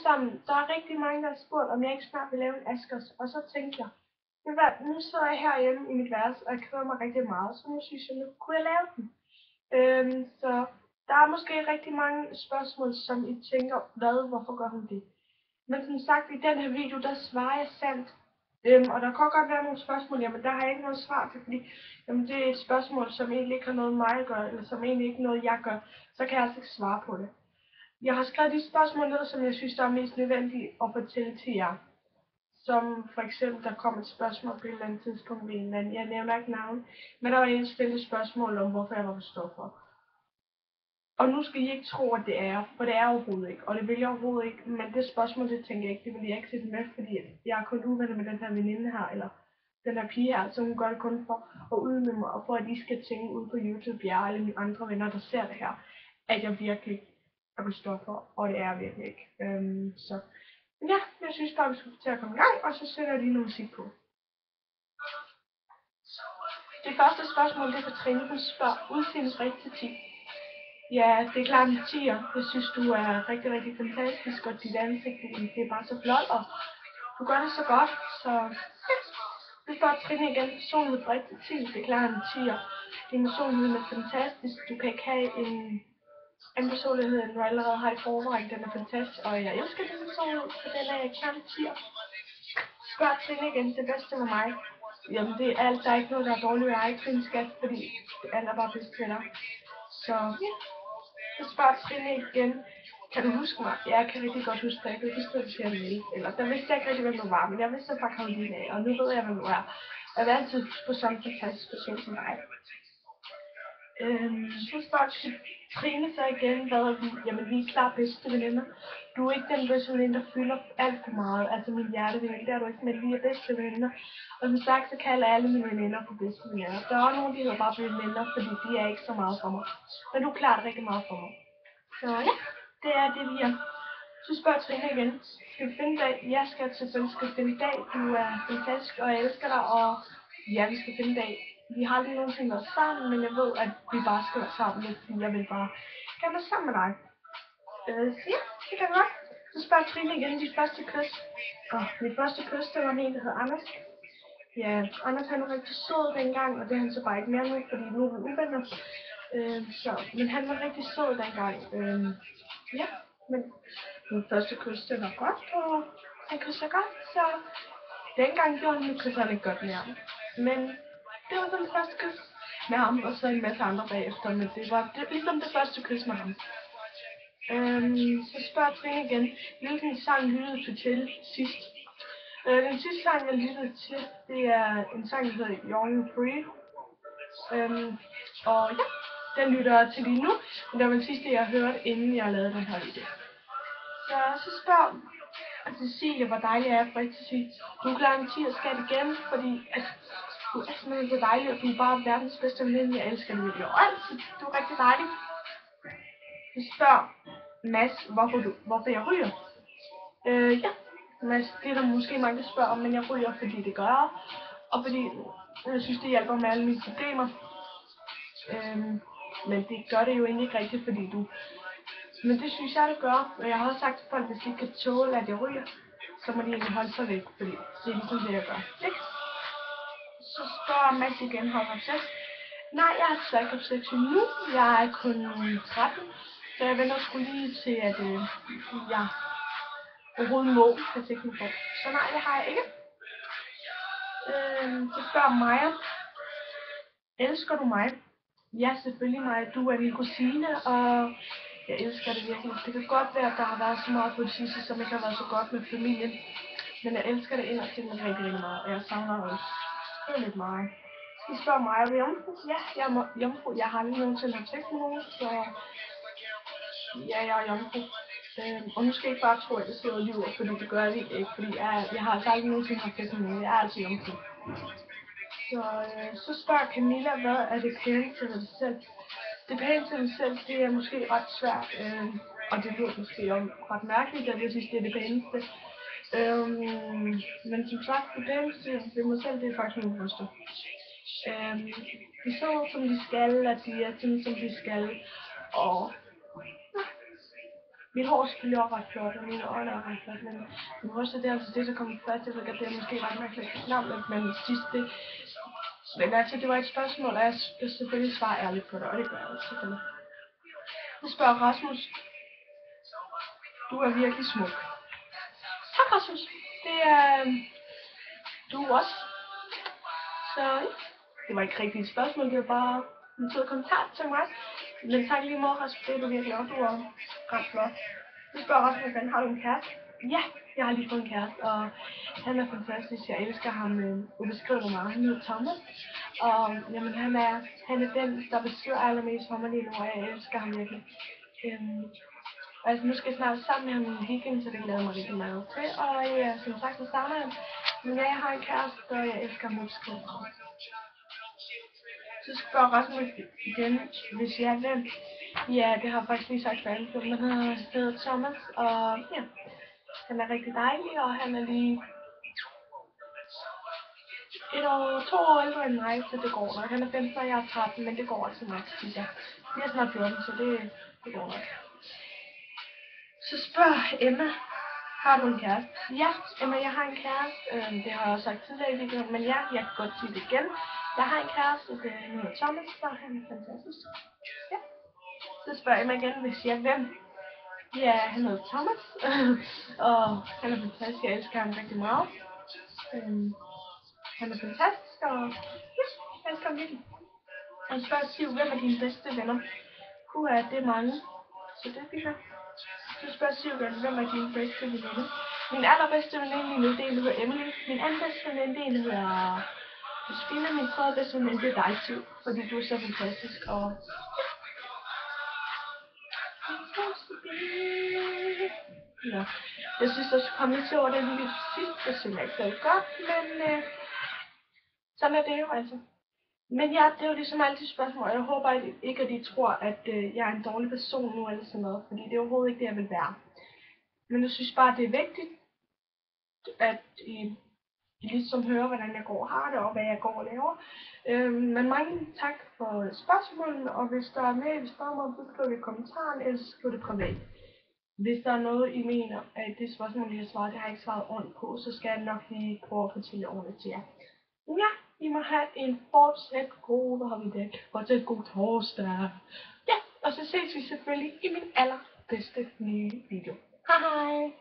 sammen, der er rigtig mange, der har spurgt, om jeg ikke snart vil lave en Askers, og så tænkte jeg, nu sidder jeg herhjemme i mit værelse, og jeg keder mig rigtig meget, så nu synes jeg, nu kunne jeg lave den. Så der er måske rigtig mange spørgsmål, som I tænker, hvorfor gør hun det? Men som sagt, i den her video, der svarer jeg sandt. Og der kan godt være nogle spørgsmål, jamen der har jeg ikke noget svar til, fordi jamen, det er et spørgsmål, som egentlig ikke har noget med mig at gøre, eller som egentlig ikke noget, jeg gør, så kan jeg altså ikke svare på det. Jeg har skrevet de spørgsmål ned, som jeg synes, der er mest nødvendige at fortælle til jer. Som for eksempel, der kom et spørgsmål på et eller andet tidspunkt ved en eller anden. Jeg nævner ikke navn, men der var en stillet spørgsmål om, hvorfor jeg var på stoffer. Og nu skal I ikke tro, at det er, for det er overhovedet ikke. Og det vil jeg overhovedet ikke, men det spørgsmål, det tænker jeg ikke, det vil jeg ikke sætte med, fordi jeg er kun uvenner med den her veninde her, eller den her pige her, så hun gør det kun for at udnytte mig, og for at I skal tænke ud på YouTube, jeg eller mine andre venner, der ser det her, at jeg virkelig er på stoffer, og det er jeg virkelig ikke. Så ja, jeg synes bare, vi skal til at komme i gang, og så sætter jeg lige noget musik på. Det første spørgsmål, det er fra Trine, hun spørger, udsendes rigtig til 10. Ja, det er klart en 10'er. Jeg synes, du er rigtig, rigtig fantastisk, og dit ansigt, det er bare så flot, og du gør det så godt, så ja. Du spørger Trine igen, personlighed fra 1 til 10, det er klart en 10'er. Din personlighed er fantastisk, du kan ikke have en personlighed, end du allerede har i forvejen, den er fantastisk, og jeg elsker din personlighed, så den er klart en 10'er. Spørg Trine igen, det bedste med mig. Jamen det er alt, der er ikke noget, der er dårligt ved dig, Trine skat, fordi alt er bare bedst til dig. Så ja. Så spørger Trine igen, kan du huske mig? Ja, jeg kan rigtig godt huske dig. Jeg kan huske, at du siger Mel. Eller der vidste jeg ikke rigtig, hvem du var, men jeg vidste fra Karoline af, og nu ved jeg, hvem du er. Og jeg vil altid huske på sådan en fantastisk person som dig. Så spørger Trine så igen, hvad er vi? Jamen, vi er klart bedste veninder. Du er ikke den bedste veninde, der fylder alt for meget. Altså min hjerteveninde, det er du ikke, men vi er bedste veninder. Og som sagt, så kalder alle mine veninder for bedste veninder. Der er nogen, der hedder bare veninder, fordi de er ikke så meget for mig. Men du er klart rigtig meget for mig. Så ja, det er det, vi er. Så spørger Trine igen, skal vi finde dag? Jeg skal selvfølgelig finde dag. Du er fantastisk, og jeg elsker dig, og ja, vi skal finde dag. Vi har aldrig nogensinde været sammen, men jeg ved, at vi bare skal være sammen lidt, fordi jeg vil bare gerne være sammen med dig. Så ja, det kan godt. Så spørger Trine igen, dit første kys. Og mit første kys, det var med en, der hedder Anders. Ja, Anders han var rigtig sød dengang, og det er han så bare ikke mere nu, fordi nu er vi uvenner. Men han var rigtig sød dengang. Ja, men min første kys, det var godt, og han kysser godt, så dengang gjorde han, nu kysser han ikke godt mere. Men det var den første kys med ham, og så en masse andre bagefter, men det var ligesom det første kys med ham. Så spørger Trine igen, hvilken sang lyttede du til sidst? Den sidste sang, jeg lyttede til, det er en sang, der hedder Young and Free. Og ja, den lytter jeg til lige nu, men det var den sidste, jeg hørte, inden jeg lavede den her video. Så spørger Cecilie, hvor dejlig er fra 1 til 10. Du er klar en 10 og skat igen, fordi at du er simpelthen så dejlig, og du er bare verdens bedste veninde. Jeg elsker dig virkelig overalt, så du er rigtig dejlig. Så spørger Mads, hvorfor jeg ryger. Ja, Mads, det er der måske mange, der spørger om, men jeg ryger, fordi det gør jeg. Og fordi jeg synes, det hjælper med alle mine problemer. Men det gør det jo egentlig ikke rigtigt, fordi du... Men det synes jeg, det gør. Og jeg har også sagt til folk, hvis de kan tåle, at jeg ryger, så må de egentlig holde sig væk, fordi det er ligesom det, jeg gør. Ikke? Så spørger Mads igen, har du haft sex? Nej, jeg har desværre ikke haft sex endnu. Jeg er kun 13, så jeg venter sgu lige til, at jeg overhovedet må have sex med folk. Så nej, det har jeg ikke. Så spørger Maja, elsker du mig? Ja, selvfølgelig mig. Du er min kusine, og jeg elsker det virkelig. Det kan godt være, at der har været så meget på det sidste, som ikke har været så godt med familien. Men jeg elsker det inderst til mig rigtig, rigtig meget, og jeg savner også lidt meget. Så spørger mig, er du jomfru? Ja, jeg er jomfru. Jeg har aldrig nogensinde haft sex med nogen, så ja, jeg er jomfru. Og nu skal jeg ikke bare tro, at jeg sidder og lyver, fordi det gør jeg ikke, fordi jeg har altså aldrig nogensinde haft sex med nogen. Jeg er altså jomfru. Så spørger Camilla, hvad er det pæneste ved dig selv? Det pæneste ved dig selv, det er måske ret svært, og det lyder måske ret mærkeligt, at jeg synes, det er det pæneste. Men som sagt, det pæneste ved mig selv, det er faktisk mine bryster. De så som de skal, og de er sådan som de skal, og Mit hår er selvfølgelig også ret flot, og mine øjne er ret flot, men min bryst er det altså det, der kommer først. Jeg ved godt, det er måske ret mærkeligt navn, men sidst det. Men altså, det var et spørgsmål, og jeg selvfølgelig svarer ærligt på det, og det gør jeg selvfølgelig. Så spørger Rasmus, du er virkelig smuk. Tak, Rasmus. Det er du også. Så det var ikke rigtig et spørgsmål, det var bare en sød kommentar til mig. Men tak lige måde, Rasmus, det er du virkelig også, du er ret flot. Så spørger Rasmus, hvordan har du en kæreste? Ja, jeg har lige fået en kæreste, og han er fantastisk. Jeg elsker ham ubeskriveligt meget. Han hedder Thomas, og jamen, han er den, der beskriver allermest for mig lige nu, og jeg elsker ham virkelig. Altså, nu skal jeg snart sammen med ham i en weekend, så det glæder mig rigtig meget til. Og ja, som sagt, så savner han. Men ja, jeg har en kæreste, og jeg elsker ham ubeskriveligt meget. Så spørger Rasmus igen, hvis jeg er hvem? Ja, det har jeg faktisk lige sagt færdigt, men han hedder Thomas, og ja, han er rigtig dejlig, og han er lige 2 år ældre end mig, så det går nok. Han er 15, og jeg er 13, men det går altså nok, synes jeg. Jeg er snart 14, så det går nok. Så spørger Emma, har du en kæreste? Ja, Emma, jeg har en kæreste. Det har jeg også sagt tidligere i videoen, men ja, jeg kan godt sige det igen. Jeg har en kæreste, det hedder Thomas, og han er fantastisk. Ja. Så spørger Emma igen, hvis jeg hvem? Ja, han hedder Thomas, og han er fantastisk. Jeg elsker ham rigtig meget. Han er fantastisk, og ja, jeg elsker ham virkelig. Og så spørger Siv, hvem er dine bedste venner? Det er mange, så det er fint. Så spørger Siv, hvem er din bedste veninde? Min allerbedste veninde lige nu, det er en, der hedder Emily. Min anden bedste veninde, det er en, der hedder Josefine. Min tredje bedste veninde, det er dig, Siv, fordi du er så fantastisk, og ja, jeg synes, der skulle komme lidt til over den lille sidst, det synes jeg ikke så godt, men sådan er det jo altså. Men ja, det er jo ligesom altid spørgsmål, og jeg håber ikke, at I tror, at jeg er en dårlig person nu eller sådan noget, fordi det er overhovedet ikke det, jeg vil være. Men jeg synes bare, det er vigtigt, at I ligesom hører, hvordan jeg går og har det, og hvad jeg går og laver. Men mange tak for spørgsmålene, og hvis der er mere, I vil spørge mig om, så skriv det i kommentaren, ellers skriv det privat. Hvis der er noget, I mener, at det spørgsmål, jeg har svaret, det har jeg ikke svaret ordentligt på, så skal jeg nok lige prøve at fortælle ordentligt til jer. Ja, I må have en fortsat god, hvad har vi det? Fortsat god torsdag. Ja, og så ses vi selvfølgelig i min allerbedste nye video. Hej hej!